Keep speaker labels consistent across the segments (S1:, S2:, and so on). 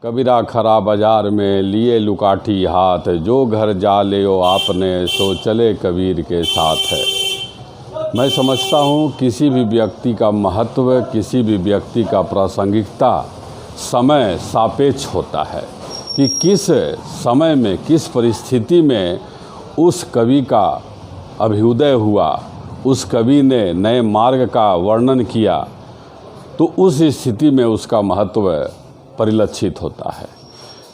S1: कबीरा खरा बाजार में लिए लुकाठी हाथ, जो घर जा ले आपने सो चले कबीर के साथ है। मैं समझता हूँ किसी भी व्यक्ति का महत्व, किसी भी व्यक्ति का प्रासंगिकता समय सापेक्ष होता है कि किस समय में, किस परिस्थिति में उस कवि का अभ्युदय हुआ, उस कवि ने नए मार्ग का वर्णन किया, तो उस स्थिति में उसका महत्व परिलक्षित होता है।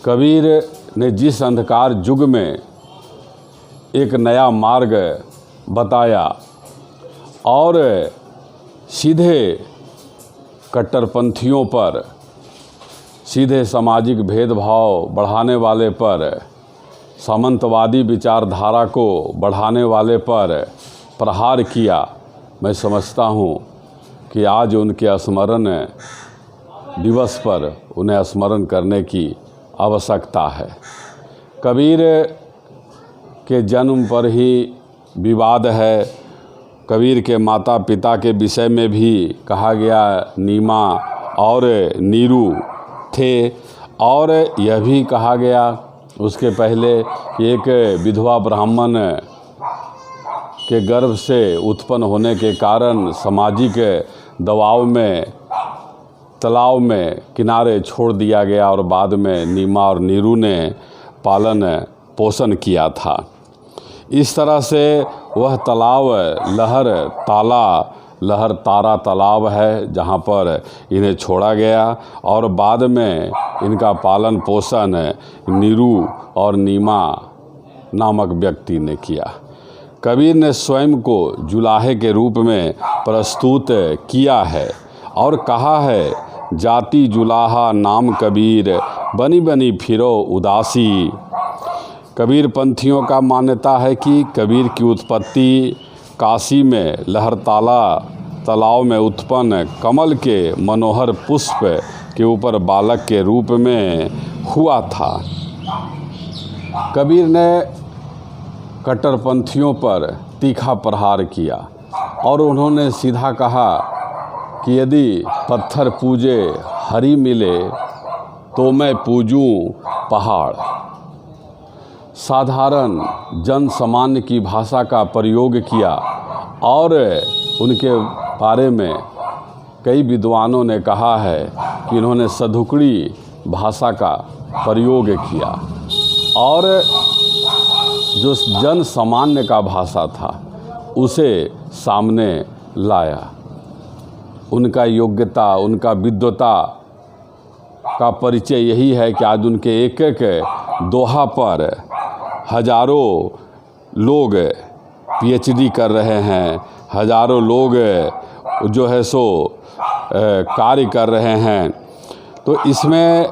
S1: कबीर ने जिस अंधकार युग में एक नया मार्ग बताया और सीधे कट्टरपंथियों पर, सीधे सामाजिक भेदभाव बढ़ाने वाले पर, सामंतवादी विचारधारा को बढ़ाने वाले पर प्रहार किया, मैं समझता हूँ कि आज उनके स्मरण दिवस पर उन्हें स्मरण करने की आवश्यकता है। कबीर के जन्म पर ही विवाद है। कबीर के माता पिता के विषय में भी कहा गया नीमा और नीरू थे, और यह भी कहा गया उसके पहले कि एक विधवा ब्राह्मण के गर्भ से उत्पन्न होने के कारण सामाजिक दबाव में तालाब में किनारे छोड़ दिया गया और बाद में नीमा और नीरू ने पालन पोषण किया था। इस तरह से वह तालाब लहर तारा तालाब है जहाँ पर इन्हें छोड़ा गया और बाद में इनका पालन पोषण नीरू और नीमा नामक व्यक्ति ने किया। कबीर ने स्वयं को जुलाहे के रूप में प्रस्तुत किया है और कहा है, जाति जुलाहा नाम कबीर, बनी बनी फिरो उदासी। कबीर पंथियों का मान्यता है कि कबीर की उत्पत्ति काशी में लहरताला तालाब में उत्पन्न कमल के मनोहर पुष्प के ऊपर बालक के रूप में हुआ था। कबीर ने कट्टरपंथियों पर तीखा प्रहार किया और उन्होंने सीधा कहा कि यदि पत्थर पूजे हरी मिले तो मैं पूजूं पहाड़। साधारण जन सामान्य की भाषा का प्रयोग किया और उनके बारे में कई विद्वानों ने कहा है कि इन्होंने सधुकड़ी भाषा का प्रयोग किया और जो जन सामान्य का भाषा था उसे सामने लाया। उनका योग्यता, उनका विद्वता का परिचय यही है कि आज उनके एक एक दोहा पर हजारों लोग पीएचडी कर रहे हैं, हजारों लोग जो है सो कार्य कर रहे हैं। तो इसमें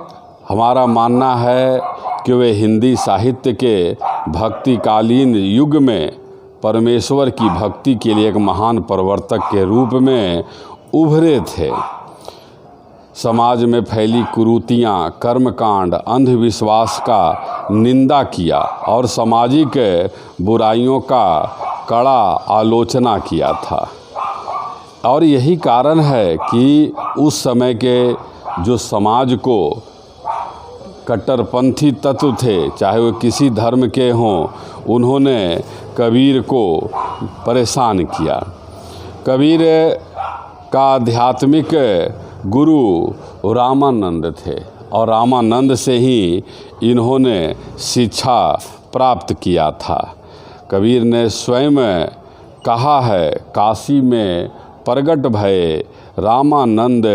S1: हमारा मानना है कि वे हिंदी साहित्य के भक्तिकालीन युग में परमेश्वर की भक्ति के लिए एक महान प्रवर्तक के रूप में उभरे थे। समाज में फैली कुरीतियाँ, कर्मकांड, अंधविश्वास का निंदा किया और सामाजिक बुराइयों का कड़ा आलोचना किया था। और यही कारण है कि उस समय के जो समाज को कट्टरपंथी तत्व थे, चाहे वो किसी धर्म के हों, उन्होंने कबीर को परेशान किया। कबीर का आध्यात्मिक गुरु रामानंद थे और रामानंद से ही इन्होंने शिक्षा प्राप्त किया था। कबीर ने स्वयं कहा है, काशी में प्रगट भये रामानंद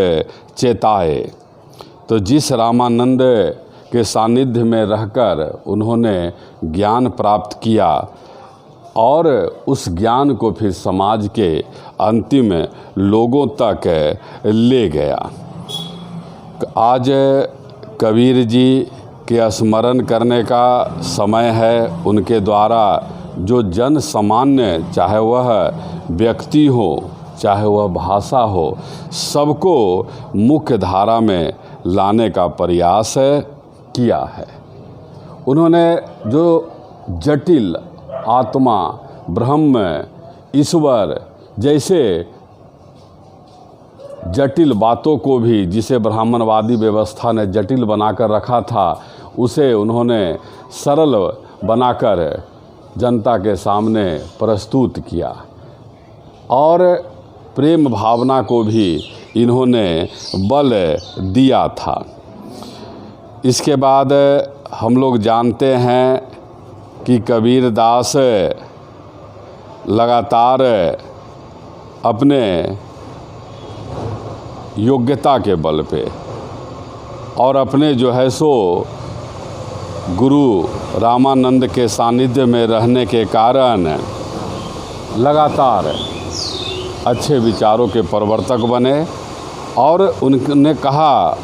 S1: चेताए। तो जिस रामानंद के सानिध्य में रहकर उन्होंने ज्ञान प्राप्त किया और उस ज्ञान को फिर समाज के अंतिम लोगों तक ले गया। आज कबीर जी के स्मरण करने का समय है। उनके द्वारा जो जन सामान्य, चाहे वह व्यक्ति हो, चाहे वह भाषा हो, सबको मुख्य धारा में लाने का प्रयास किया है। उन्होंने जो जटिल आत्मा, ब्रह्म, ईश्वर जैसे जटिल बातों को भी, जिसे ब्राह्मणवादी व्यवस्था ने जटिल बनाकर रखा था, उसे उन्होंने सरल बनाकर जनता के सामने प्रस्तुत किया। और प्रेम भावना को भी इन्होंने बल दिया था। इसके बाद हम लोग जानते हैं कि कबीरदास लगातार अपने योग्यता के बल पे और अपने जो है सो गुरु रामानंद के सानिध्य में रहने के कारण लगातार अच्छे विचारों के प्रवर्तक बने। और उन्होंने कहा,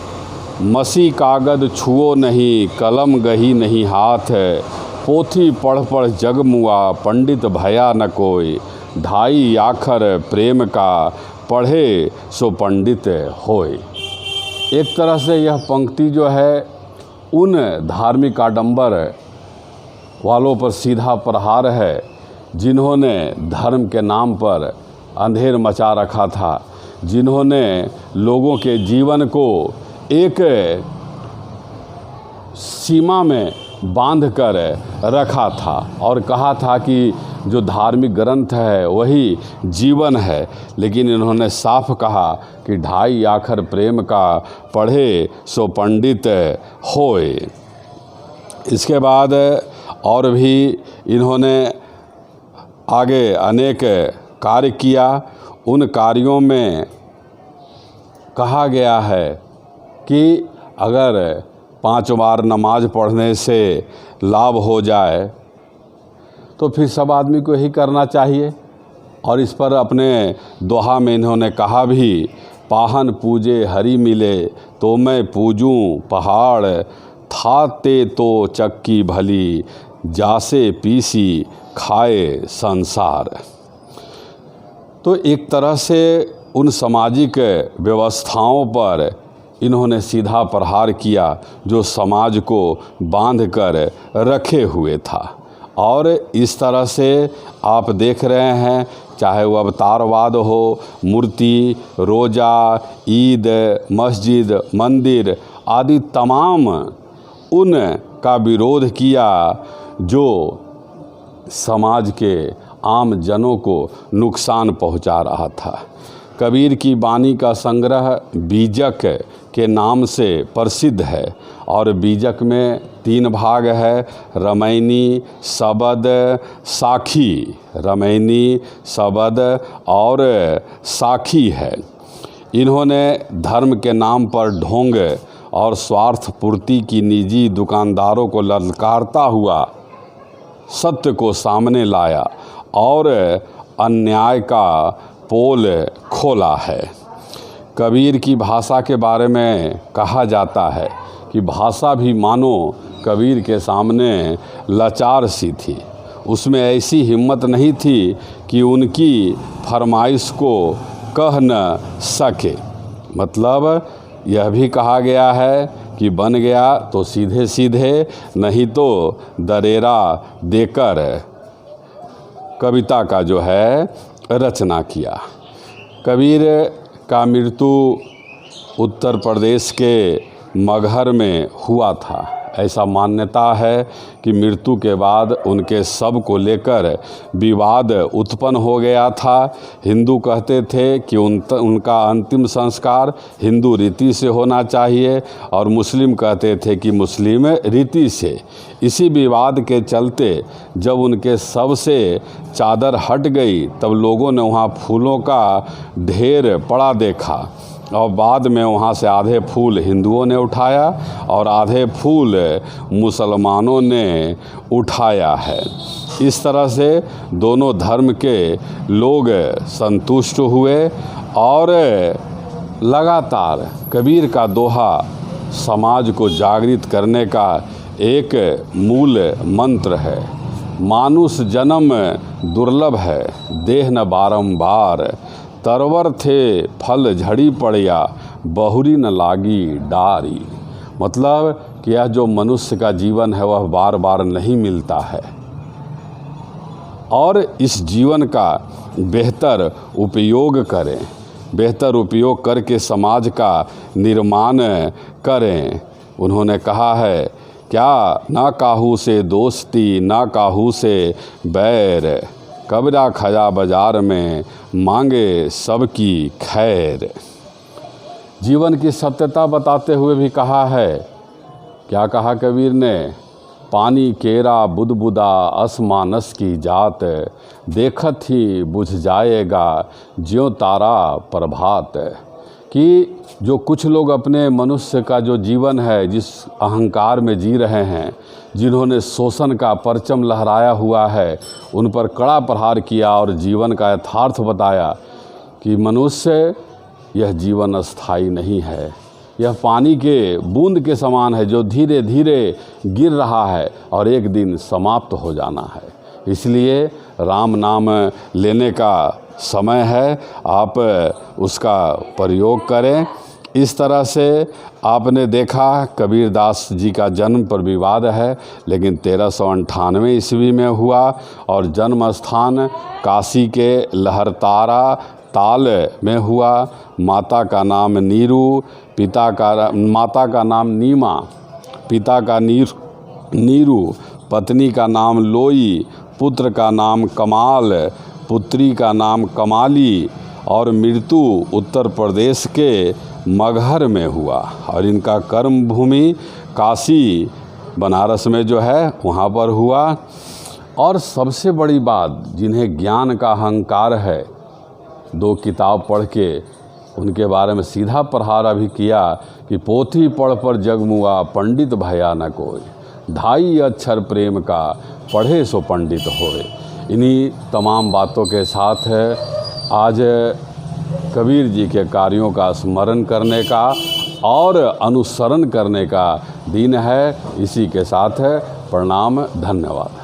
S1: मसी कागद छुओ नहीं, कलम गही नहीं हाथ, पोथी पढ़ पढ़ जग मुआ, पंडित भया न कोई, ढाई आखर प्रेम का, पढ़े सो पंडित होय। एक तरह से यह पंक्ति जो है उन धार्मिक आडंबर वालों पर सीधा प्रहार है जिन्होंने धर्म के नाम पर अंधेर मचा रखा था, जिन्होंने लोगों के जीवन को एक सीमा में बांध कर रखा था और कहा था कि जो धार्मिक ग्रंथ है वही जीवन है। लेकिन इन्होंने साफ कहा कि ढाई आखर प्रेम का, पढ़े सो पंडित होय। इसके बाद और भी इन्होंने आगे अनेक कार्य किया। उन कार्यों में कहा गया है कि अगर 5 बार नमाज पढ़ने से लाभ हो जाए तो फिर सब आदमी को यही करना चाहिए। और इस पर अपने दोहा में इन्होंने कहा भी, पाहन पूजे हरि मिले, तो मैं पूजूं पहाड़, थाते तो चक्की भली, जासे पीसी खाए संसार। तो एक तरह से उन सामाजिक व्यवस्थाओं पर इन्होंने सीधा प्रहार किया जो समाज को बांध कर रखे हुए था। और इस तरह से आप देख रहे हैं, चाहे वो अवतारवाद हो, मूर्ति, रोज़ा, ईद, मस्जिद, मंदिर आदि तमाम उन का विरोध किया जो समाज के आम जनों को नुकसान पहुंचा रहा था। कबीर की वाणी का संग्रह बीजक के नाम से प्रसिद्ध है और बीजक में 3 भाग है, रमैनी, शबद, साखी। रमैनी, शबद और साखी है। इन्होंने धर्म के नाम पर ढोंग और स्वार्थ पूर्ति की निजी दुकानदारों को ललकारता हुआ सत्य को सामने लाया और अन्याय का पोल खोला है। कबीर की भाषा के बारे में कहा जाता है कि भाषा भी मानो कबीर के सामने लाचार सी थी। उसमें ऐसी हिम्मत नहीं थी कि उनकी फरमाइश को कह न सके। मतलब यह भी कहा गया है कि बन गया तो सीधे सीधे, नहीं तो दरेरा देकर कविता का जो है रचना किया। कबीर का मृत्यु उत्तर प्रदेश के मगहर में हुआ था। ऐसा मान्यता है कि मृत्यु के बाद उनके शव को लेकर विवाद उत्पन्न हो गया था। हिंदू कहते थे कि उनका अंतिम संस्कार हिंदू रीति से होना चाहिए और मुस्लिम कहते थे कि मुस्लिम रीति से। इसी विवाद के चलते जब उनके शव से चादर हट गई तब लोगों ने वहाँ फूलों का ढेर पड़ा देखा और बाद में वहाँ से आधे फूल हिंदुओं ने उठाया और आधे फूल मुसलमानों ने उठाया है। इस तरह से दोनों धर्म के लोग संतुष्ट हुए और लगातार कबीर का दोहा समाज को जागृत करने का एक मूल मंत्र है। मानुष जन्म दुर्लभ है, देह न बारंबार, तरवर थे फल झड़ी पड़िया, बहुरी न लागी डारी। मतलब कि यह जो मनुष्य का जीवन है वह बार बार नहीं मिलता है और इस जीवन का बेहतर उपयोग करें। बेहतर उपयोग करके समाज का निर्माण करें। उन्होंने कहा है, क्या ना काहू से दोस्ती ना काहू से बैर, कबरा खया बाजार में मांगे सबकी खैर। जीवन की सत्यता बताते हुए भी कहा है, क्या कहा कबीर ने, पानी केरा बुदबुदा असमानस की जात, देखत ही बुझ जाएगा ज्यों तारा प्रभात। कि जो कुछ लोग अपने मनुष्य का जो जीवन है, जिस अहंकार में जी रहे हैं, जिन्होंने शोषण का परचम लहराया हुआ है, उन पर कड़ा प्रहार किया और जीवन का यथार्थ बताया कि मनुष्य यह जीवन अस्थाई नहीं है, यह पानी के बूंद के समान है जो धीरे धीरे गिर रहा है और एक दिन समाप्त हो जाना है। इसलिए राम नाम लेने का समय है, आप उसका प्रयोग करें। इस तरह से आपने देखा कबीरदास जी का जन्म पर विवाद है, लेकिन 1398 ईस्वी में हुआ और जन्म स्थान काशी के लहरतारा ताल में हुआ। माता का नाम नीरू, माता का नाम नीमा, पिता का नीरू, पत्नी का नाम लोई, पुत्र का नाम कमाल, पुत्री का नाम कमाली और मृत्यु उत्तर प्रदेश के मगहर में हुआ। और इनका कर्म भूमि काशी बनारस में जो है वहाँ पर हुआ। और सबसे बड़ी बात, जिन्हें ज्ञान का अहंकार है, 2 किताब पढ़ के उनके बारे में सीधा प्रहार अभी किया कि पोथी पढ़ पर जगमुआ पंडित भया न कोई, 2.5 अक्षर प्रेम का पढ़े सो पंडित होए। इन्हीं तमाम बातों के साथ आज कबीर जी के कार्यों का स्मरण करने का और अनुसरण करने का दिन है। इसी के साथ प्रणाम, धन्यवाद।